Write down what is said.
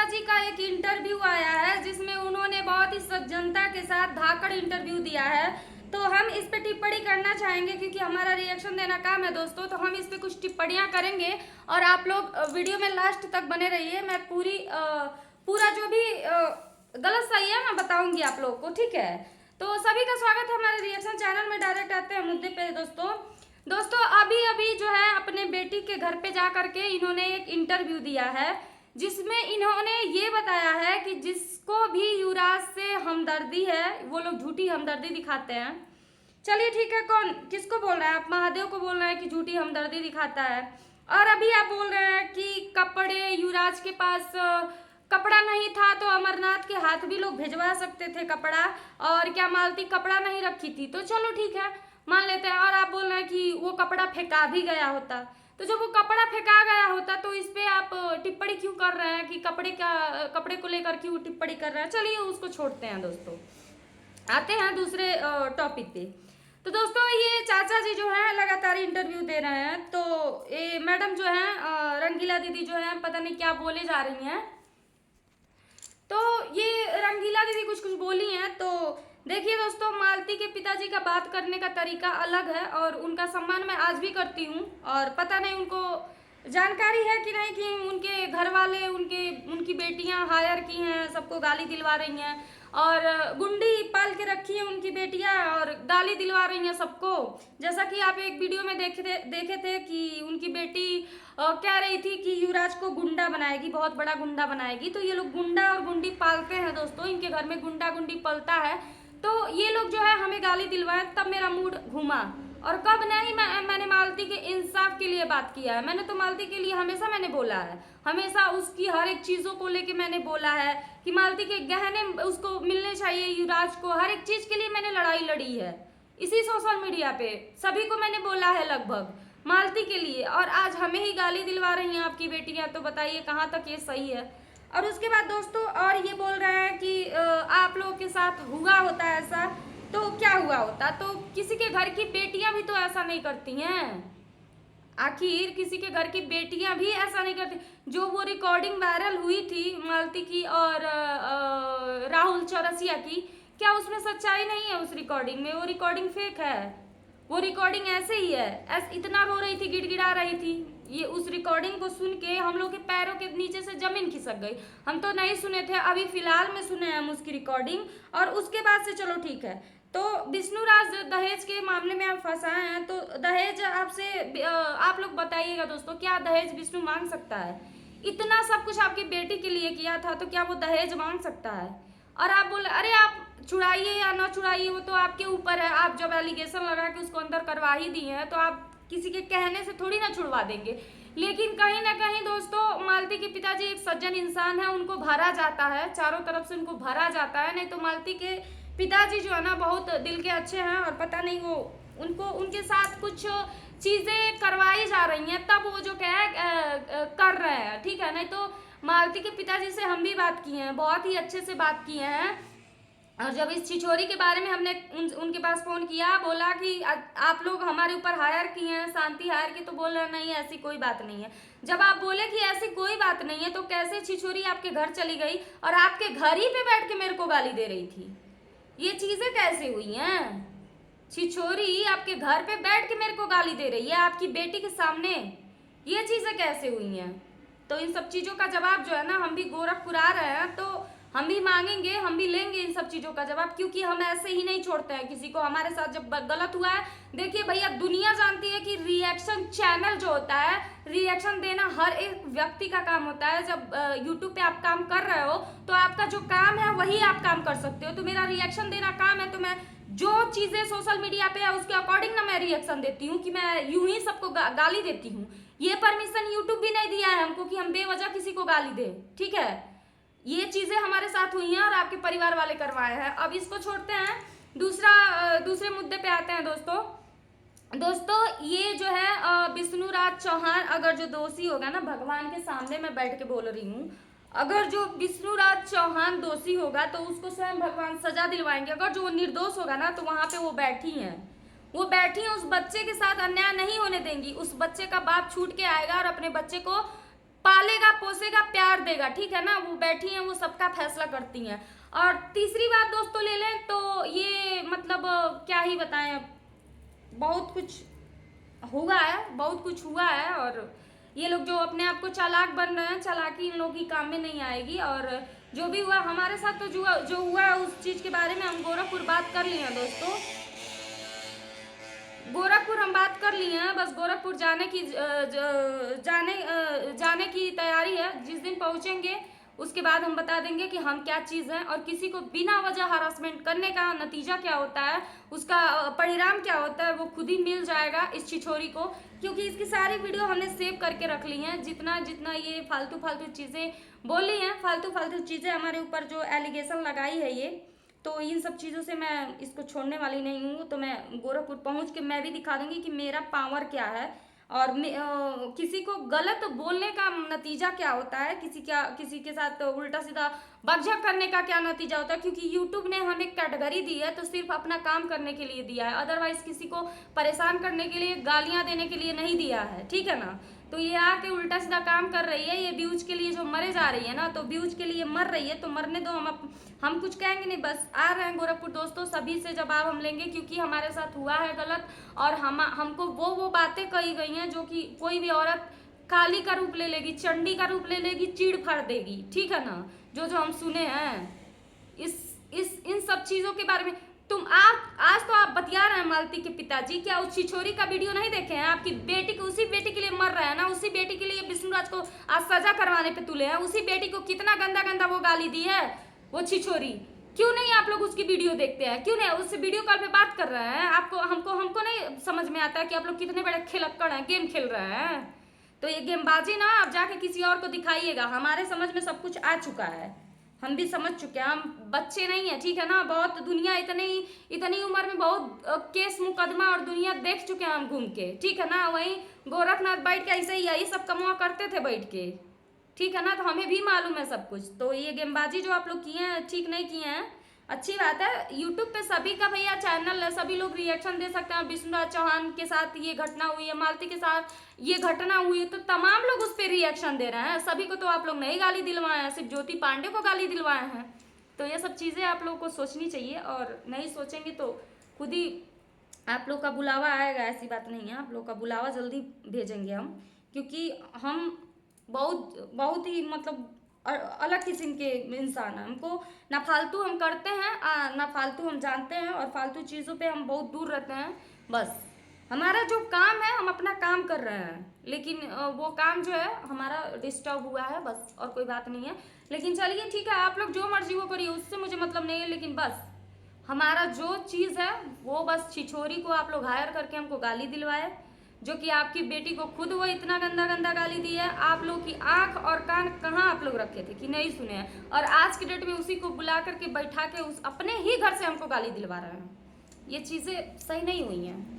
पिताजी का एक इंटरव्यू आया है जिसमें उन्होंने बहुत ही सज्जनता के साथ धाकड़ इंटरव्यू दिया है। तो हम इस पे टिप्पणी करना चाहेंगे क्योंकि हमारा रिएक्शन देना काम है दोस्तों। तो हम इस पे कुछ टिप्पणियां करेंगे और आप लोग वीडियो में लास्ट तक बने रहिए। मैं पूरा जो भी गलत सही है मैं बताऊंगी आप लोग को, ठीक है। तो सभी का स्वागत है हमारे रिएक्शन चैनल में। डायरेक्ट आते हैं मुद्दे पे दोस्तों अभी अभी जो है अपने बेटी के घर पे जा करके इन्होंने एक इंटरव्यू दिया है जिसमें इन्होंने ये बताया है कि जिसको भी युवराज से हमदर्दी है वो लोग झूठी हमदर्दी दिखाते हैं। चलिए ठीक है, कौन किसको बोल रहा है? आप महादेव को बोल रहे हैं कि झूठी हमदर्दी दिखाता है। और अभी आप बोल रहे हैं कि कपड़े युवराज के पास कपड़ा नहीं था तो अमरनाथ के हाथ भी लोग भिजवा सकते थे कपड़ा, और क्या मालती कपड़ा नहीं रखी थी? तो चलो ठीक है, मान लेते हैं। और आप बोल रहे हैं कि वो कपड़ा फेंका भी गया होता, तो जब वो कपड़ा फेंका गया होता तो इस पे आप टिप्पणी क्यों कर रहे हैं कि कपड़े को लेकर क्यों टिप्पणी कर रहे हैं? चलिए उसको छोड़ते हैं दोस्तों, आते हैं दूसरे टॉपिक पे। तो दोस्तों ये चाचा जी जो है लगातार इंटरव्यू दे रहे हैं, तो ये मैडम जो है रंगीला दीदी जो है पता नहीं क्या बोले जा रही हैं। तो ये रंगीला दीदी कुछ कुछ बोली हैं। तो देखिए दोस्तों, मालती के पिताजी का बात करने का तरीका अलग है और उनका सम्मान मैं आज भी करती हूँ। और पता नहीं उनको जानकारी है कि नहीं कि उनके घर वाले उनकी बेटियां हायर की हैं, सबको गाली दिलवा रही हैं, और गुंडी पाल के रखी है उनकी बेटियां और गाली दिलवा रही हैं सबको। जैसा कि आप एक वीडियो में देखे थे कि उनकी बेटी कह रही थी कि युवराज को गुंडा बनाएगी, बहुत बड़ा गुंडा बनाएगी। तो ये लोग गुंडा और गुंडी पालते हैं दोस्तों, इनके घर में गुंडा गुंडी पलता है। तो ये लोग जो है हमें गाली दिलवाए, तब मेरा मूड घूमा। और कब नहीं, मैंने मालती के इंसाफ के लिए बात किया है। मैंने तो मालती के लिए हमेशा मैंने बोला है, हमेशा उसकी हर एक चीज़ों को लेके मैंने बोला है कि मालती के गहने उसको मिलने चाहिए, युवराज को, हर एक चीज़ के लिए मैंने लड़ाई लड़ी है। इसी सोशल मीडिया पे सभी को मैंने बोला है लगभग मालती के लिए, और आज हमें ही गाली दिलवा रही हैं आपकी बेटियां। तो बताइए कहाँ तक ये सही है? और उसके बाद दोस्तों और ये बोल रहे हैं कि आप लोगों के साथ हुआ होता है ऐसा, तो क्या हुआ होता? तो किसी के घर की बेटियां भी तो ऐसा नहीं करती हैं। आखिर किसी के घर की बेटियां भी ऐसा नहीं करती। जो वो रिकॉर्डिंग वायरल हुई थी मालती की और राहुल चौरसिया की, क्या उसमें सच्चाई नहीं है? उस रिकॉर्डिंग में वो रिकॉर्डिंग फेक है, वो रिकॉर्डिंग ऐसे ही है। इतना रो रही थी, गिड़गिड़ा रही थी। ये उस रिकॉर्डिंग को सुन के हम लोग के पैरों के नीचे से जमीन खिसक गई। हम तो नहीं सुने थे, अभी फिलहाल में सुने हैं हम उसकी रिकॉर्डिंग, और उसके बाद से चलो ठीक है। तो विष्णुराज दहेज के मामले में आप फंसाए हैं, तो दहेज आपसे आप लोग बताइएगा दोस्तों, क्या दहेज विष्णु मांग सकता है? इतना सब कुछ आपकी बेटी के लिए किया था, तो क्या वो दहेज मांग सकता है? और आप बोले अरे आप छुड़ाइए या ना छुड़ाइए वो तो आपके ऊपर है। आप जब एलिगेशन लगा के उसको अंदर करवा ही दी हैं, तो आप किसी के कहने से थोड़ी ना छुड़वा देंगे। लेकिन कहीं ना कहीं दोस्तों मालती के पिताजी एक सज्जन इंसान है, उनको भरा जाता है, चारों तरफ से उनको भरा जाता है। नहीं तो मालती के पिताजी जो है ना बहुत दिल के अच्छे हैं, और पता नहीं वो उनके साथ कुछ चीज़ें करवाई जा रही हैं, तब वो जो क्या है कर रहे हैं, ठीक है। नहीं तो मालती के पिताजी से हम भी बात किए हैं, बहुत ही अच्छे से बात किए हैं। और जब इस छिछोरी के बारे में हमने उनके पास फ़ोन किया, बोला कि आप लोग हमारे ऊपर हायर किए हैं, शांति हायर की, तो बोल रहे नहीं ऐसी कोई बात नहीं है। जब आप बोले कि ऐसी कोई बात नहीं है, तो कैसे छिछोरी आपके घर चली गई और आपके घर ही पे बैठ के मेरे को गाली दे रही थी? ये चीज़ें कैसे हुई हैं? छिछोरी आपके घर पे बैठ के मेरे को गाली दे रही है आपकी बेटी के सामने, ये चीज़ें कैसे हुई हैं? तो इन सब चीज़ों का जवाब जो है ना, हम भी गोरखपुर आ रहे हैं तो हम भी मांगेंगे, हम भी लेंगे इन सब चीज़ों का जवाब, क्योंकि हम ऐसे ही नहीं छोड़ते हैं किसी को। हमारे साथ जब गलत हुआ है, देखिए भैया दुनिया जानती है कि रिएक्शन चैनल जो होता है, रिएक्शन देना हर एक व्यक्ति का काम होता है। जब यूट्यूब पे आप काम कर रहे हो तो आपका जो काम है वही आप काम कर सकते हो। तो मेरा रिएक्शन देना काम है, तो मैं जो चीज़ें सोशल मीडिया पे है उसके अकॉर्डिंग ना मैं रिएक्शन देती हूँ, कि मैं यूं ही सबको गाली देती हूँ। ये परमिशन यूट्यूब भी नहीं दिया है हमको कि हम बेवजह किसी को गाली दें, ठीक है। ये चीज़ें हमारे साथ हुई हैं और आपके परिवार वाले करवाए हैं। अब इसको छोड़ते हैं, दूसरे मुद्दे पे आते हैं दोस्तों ये जो है विष्णुराज चौहान अगर जो दोषी होगा ना, भगवान के सामने मैं बैठ के बोल रही हूँ, अगर जो विष्णुराज चौहान दोषी होगा तो उसको स्वयं भगवान सजा दिलवाएंगे। अगर जो निर्दोष होगा ना, तो वहाँ पे वो बैठी हैं, उस बच्चे के साथ अन्याय नहीं होने देंगी। उस बच्चे का बाप छूट के आएगा और अपने बच्चे को पालेगा पोसेगा प्यार देगा, ठीक है ना। वो बैठी हैं, वो सबका फैसला करती हैं। और तीसरी बात दोस्तों ले लें तो ये मतलब क्या ही बताएं, बहुत कुछ हुआ है, बहुत कुछ हुआ है। और ये लोग जो अपने आप को चालाक बन रहे हैं, चालाकी इन लोगों की काम में नहीं आएगी। और जो भी हुआ हमारे साथ, तो जो हुआ उस चीज़ के बारे में हम गोरखपुर बात कर लिए हैं दोस्तों, गोरखपुर हम बात कर लिए हैं। बस गोरखपुर जाने की जाने की तैयारी है। जिस दिन पहुंचेंगे उसके बाद हम बता देंगे कि हम क्या चीज़ हैं, और किसी को बिना वजह हरासमेंट करने का नतीजा क्या होता है, उसका परिणाम क्या होता है, वो खुद ही मिल जाएगा इस छिछोरी को। क्योंकि इसकी सारी वीडियो हमने सेव करके रख ली हैं। जितना जितना ये फालतू फालतू चीज़ें बोली हैं, फालतू फालतू चीज़ें हमारे ऊपर जो एलिगेशन लगाई है ये, तो इन सब चीज़ों से मैं इसको छोड़ने वाली नहीं हूँ। तो मैं गोरखपुर पहुँच के मैं भी दिखा दूँगी कि मेरा पावर क्या है, और किसी को गलत बोलने का नतीजा क्या होता है, किसी के साथ उल्टा सीधा बकझक करने का क्या नतीजा होता है। क्योंकि यूट्यूब ने हमें कैटेगरी दी है तो सिर्फ अपना काम करने के लिए दिया है, अदरवाइज किसी को परेशान करने के लिए, गालियाँ देने के लिए नहीं दिया है, ठीक है ना। तो ये आके उल्टा सीधा काम कर रही है, ये व्यूज के लिए जो मरे जा रही है ना, तो व्यूज के लिए मर रही है तो मरने दो। हम कुछ कहेंगे नहीं, बस आ रहे हैं गोरखपुर दोस्तों, सभी से जवाब हम लेंगे क्योंकि हमारे साथ हुआ है गलत। और हमको वो बातें कही गई हैं जो कि कोई भी औरत काली का रूप ले लेगी, चंडी का रूप ले लेगी, चीड़ फाड़ देगी, ठीक है ना। जो हम सुने हैं इन सब चीज़ों के बारे में आज तो आप बतिया रहे हैं मालती के पिताजी, क्या उस छिछोरी का वीडियो नहीं देखे हैं? आपकी बेटी को, उसी बेटी के लिए मर रहा है ना, उसी बेटी के लिए विष्णुराज को आज सजा करवाने पे तुले हैं। उसी बेटी को कितना गंदा गंदा वो गाली दी है वो छिछोरी। क्यों नहीं आप लोग उसकी वीडियो देखते हैं? क्यों नहीं उससे वीडियो कॉल पे बात कर रहे हैं? हमको नहीं समझ में आता है कि आप लोग कितने बड़े खिलक्कड़ हैं, गेम खेल रहे हैं। तो ये गेमबाजी ना आप जाके किसी और को दिखाइएगा। हमारे समझ में सब कुछ आ चुका है, हम भी समझ चुके हैं, हम बच्चे नहीं है, ठीक है ना। बहुत दुनिया इतनी उम्र में बहुत केस मुकदमा और दुनिया देख चुके हैं हम घूम के, ठीक है ना। वहीं गोरखनाथ बैठ के ऐसे ही यही सब कमुआ करते थे बैठ के, ठीक है ना। तो हमें भी मालूम है सब कुछ। तो ये गेमबाजी जो आप लोग किए हैं ठीक नहीं किए हैं, अच्छी बात है। यूट्यूब पे सभी का भैया चैनल है, सभी लोग रिएक्शन दे सकते हैं। विष्णुराज चौहान के साथ ये घटना हुई है, मालती के साथ ये घटना हुई है, तो तमाम लोग उस पर रिएक्शन दे रहे हैं। सभी को तो आप लोग नहीं गाली दिलवाए हैं, सिर्फ ज्योति पांडे को गाली दिलवाए हैं। तो ये सब चीज़ें आप लोग को सोचनी चाहिए, और नहीं सोचेंगे तो खुद ही आप लोग का बुलावा आएगा। ऐसी बात नहीं है, आप लोग का बुलावा जल्दी भेजेंगे हम, क्योंकि हम बहुत ही मतलब अलग किस्म के इंसान हैं। हमको ना फालतू हम करते हैं, ना फालतू हम जानते हैं, और फालतू चीज़ों पे हम बहुत दूर रहते हैं। बस हमारा जो काम है हम अपना काम कर रहे हैं, लेकिन वो काम जो है हमारा डिस्टर्ब हुआ है, बस और कोई बात नहीं है। लेकिन चलिए ठीक है, आप लोग जो मर्जी वो करिए, उससे मुझे मतलब नहीं है। लेकिन बस हमारा जो चीज़ है वो बस छिछोरी को आप लोग हायर करके हमको गाली दिलवाए, जो कि आपकी बेटी को खुद वो इतना गंदा गंदा गाली दी है। आप लोग की आंख और कान कहाँ आप लोग रखे थे कि नहीं सुने हैं? और आज की डेट में उसी को बुला करके बैठा के उस अपने ही घर से हमको गाली दिलवा रहे हैं। ये चीज़ें सही नहीं हुई हैं।